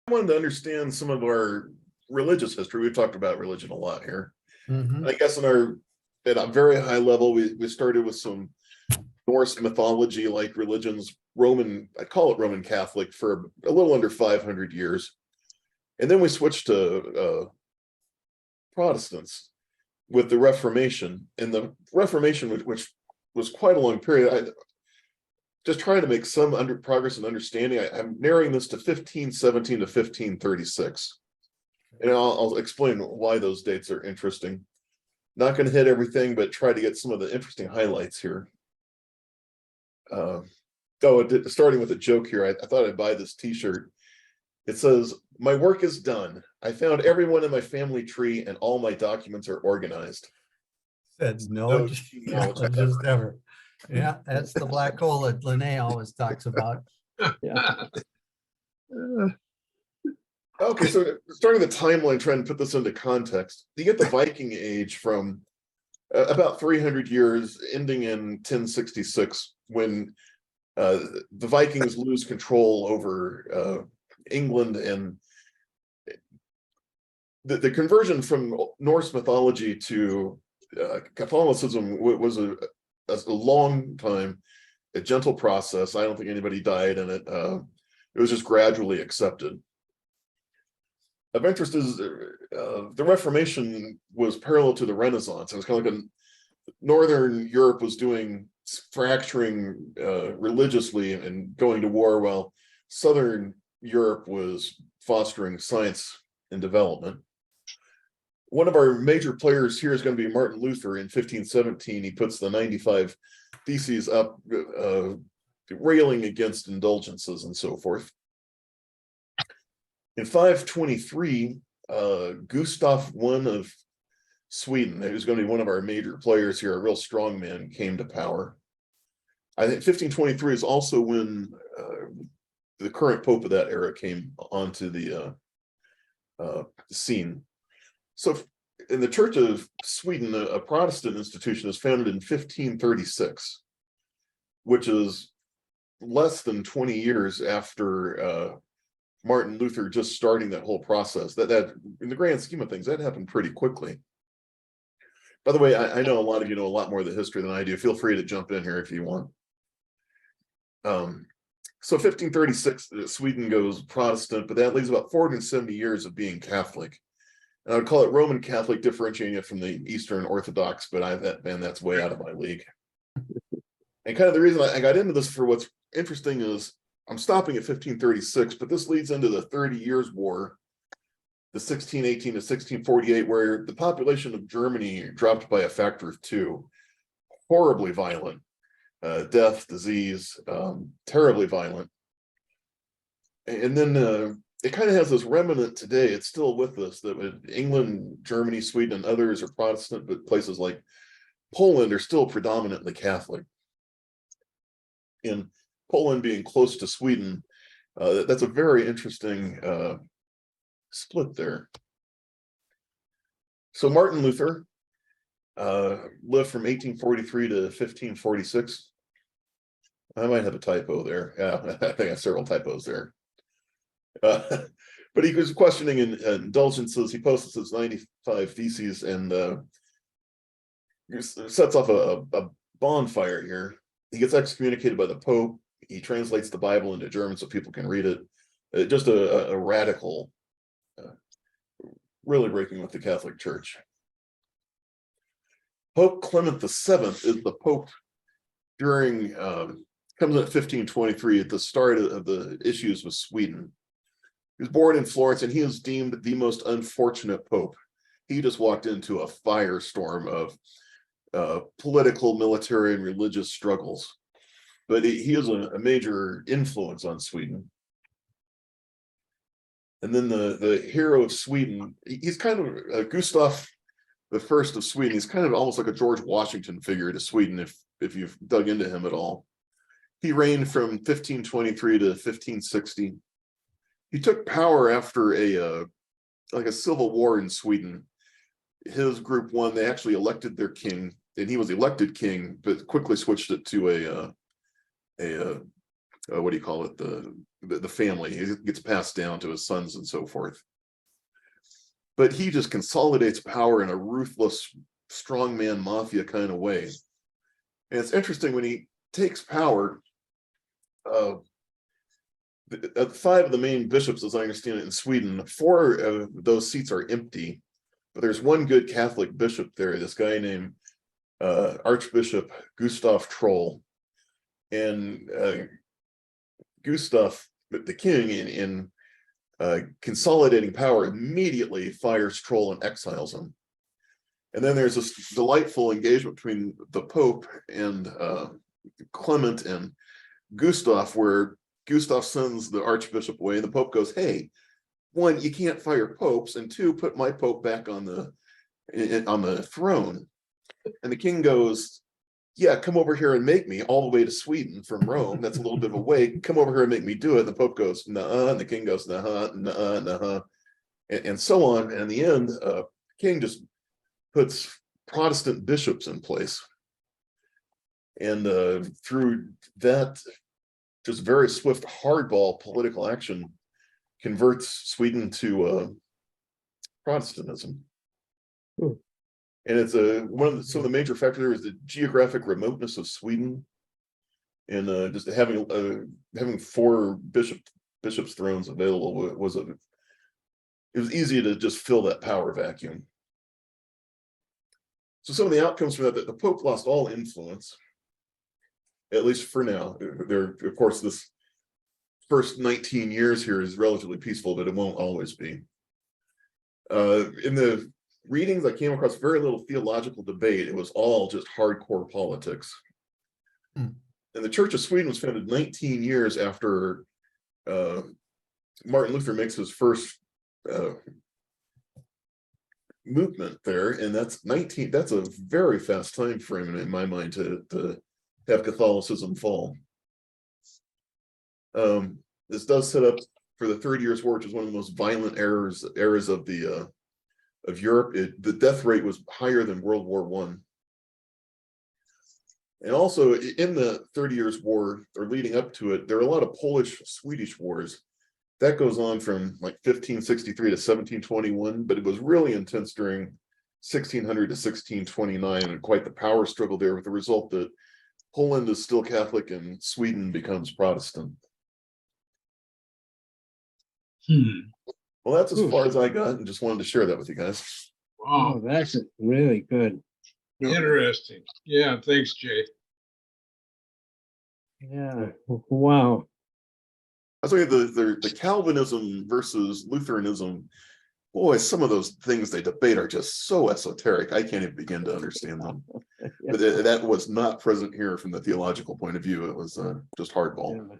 wanted to understand some of our religious history. We've talked about religion a lot here. I guess at a very high level, we started with some Norse mythology like religions, I call it Roman Catholic, for a little under 500 years. And then we switched to Protestants with the Reformation. And the Reformation, which was quite a long period, just trying to make some progress and understanding. I'm narrowing this to 1517 to 1536. And I'll explain why those dates are interesting. Not going to hit everything, but try to get some of the interesting highlights here. Starting with a joke here, I thought I'd buy this t-shirt. It says, "My work is done. I found everyone in my family tree and all my documents are organized." Says no genealogist ever. Yeah, that's the black hole that Linnaeus always talks about. Yeah. Okay, so starting the timeline, trying to put this into context, you get the Viking Age from about 300 years, ending in 1066, when the Vikings lose control over England, and the conversion from Norse mythology to Catholicism was a long time, a gentle process. I don't think anybody died in it. It was just gradually accepted. Of interest is the Reformation was parallel to the Renaissance. It was kind of like Northern Europe was fracturing religiously and going to war, while Southern Europe was fostering science and development. One of our major players here is going to be Martin Luther. In 1517, he puts the 95 Theses up, railing against indulgences and so forth. In 523, Gustav I of Sweden, who's going to be one of our major players here, a real strong man, came to power. I think 1523 is also when the current pope of that era came onto the scene. So in the Church of Sweden, a Protestant institution is founded in 1536, which is less than 20 years after Martin Luther just starting that whole process. That in the grand scheme of things, that happened pretty quickly. By the way, I know a lot of you know a lot more of the history than I do. Feel free to jump in here if you want. So 1536, Sweden goes Protestant, but that leaves about 470 years of being Catholic. And I would call it Roman Catholic, differentiating it from the Eastern Orthodox, but that's way out of my league. And kind of the reason I got into this, for what's interesting, is I'm stopping at 1536, but this leads into the 30 Years' War, the 1618 to 1648, where the population of Germany dropped by a factor of 2. Horribly violent. Death, disease, terribly violent. And then it kind of has this remnant today. It's still with us, that England, Germany, Sweden, and others are Protestant, but places like Poland are still predominantly Catholic. In Poland being close to Sweden, that's a very interesting split there. So Martin Luther lived from 1843 to 1546. I might have a typo there. Yeah, I think I have several typos there. But he was questioning indulgences. He posts his 95 Theses and sets off a bonfire here. He gets excommunicated by the Pope. He translates the Bible into German so people can read it. Just a radical, really breaking with the Catholic Church. Pope Clement VII is the Pope during, comes in at 1523 at the start of the issues with Sweden. He was born in Florence, and he is deemed the most unfortunate Pope. He just walked into a firestorm of political, military, and religious struggles. But he is a major influence on Sweden. And then the hero of Sweden, he's kind of Gustav I of Sweden. He's kind of almost like a George Washington figure to Sweden, if you've dug into him at all. He reigned from 1523 to 1560. He took power after a civil war in Sweden. His group won. They actually elected their king, and he was elected king, but quickly switched it to a what do you call it, the family. It gets passed down to his sons and so forth. But he just consolidates power in a ruthless strongman mafia kind of way. And it's interesting when he takes power, five of the main bishops, as I understand it, in Sweden, 4 of those seats are empty, but there's one good Catholic bishop there, this guy named Archbishop Gustav Troll. And Gustav, the king, in consolidating power, immediately fires Troll and exiles him. And then there's this delightful engagement between the Pope and Clement and Gustav, where Gustav sends the Archbishop away, and the Pope goes, "Hey, 1, you can't fire popes, and 2, put my Pope back on the throne." And the king goes, "Yeah, come over here and make me, all the way to Sweden from Rome. That's a little bit of a way. Come over here and make me do it." And the Pope goes, "Nuh-uh," and the king goes, "Nuh-uh, nuh-uh, nuh-uh," and so on. And in the end, king just puts Protestant bishops in place. And through that just very swift hardball political action, converts Sweden to Protestantism. And it's some of the major factors there is the geographic remoteness of Sweden, and just having 4 bishops' thrones available it was easy to just fill that power vacuum. So some of the outcomes from that the Pope lost all influence, at least for now. There, of course, this first 19 years here is relatively peaceful, but it won't always be. In the readings, I came across very little theological debate. It was all just hardcore politics. And the Church of Sweden was founded 19 years after Martin Luther makes his first movement there, and that's a very fast time frame in my mind to have Catholicism fall. This does set up for the 30 Years' War, which is one of the most violent eras of Europe. The death rate was higher than World War I. And also in the 30 Years' War, or leading up to it, there are a lot of Polish-Swedish wars. That goes on from like 1563 to 1721, but it was really intense during 1600 to 1629, and quite the power struggle there, with the result that Poland is still Catholic and Sweden becomes Protestant. Well, that's as far as I got, and just wanted to share that with you guys. Wow, Oh, that's really good. interesting. Yeah, thanks, Jay. Yeah, wow. I was looking at the Calvinism versus Lutheranism. Boy, some of those things they debate are just so esoteric. I can't even begin to understand them. But that was not present here from the theological point of view. It was just hardball. Yeah.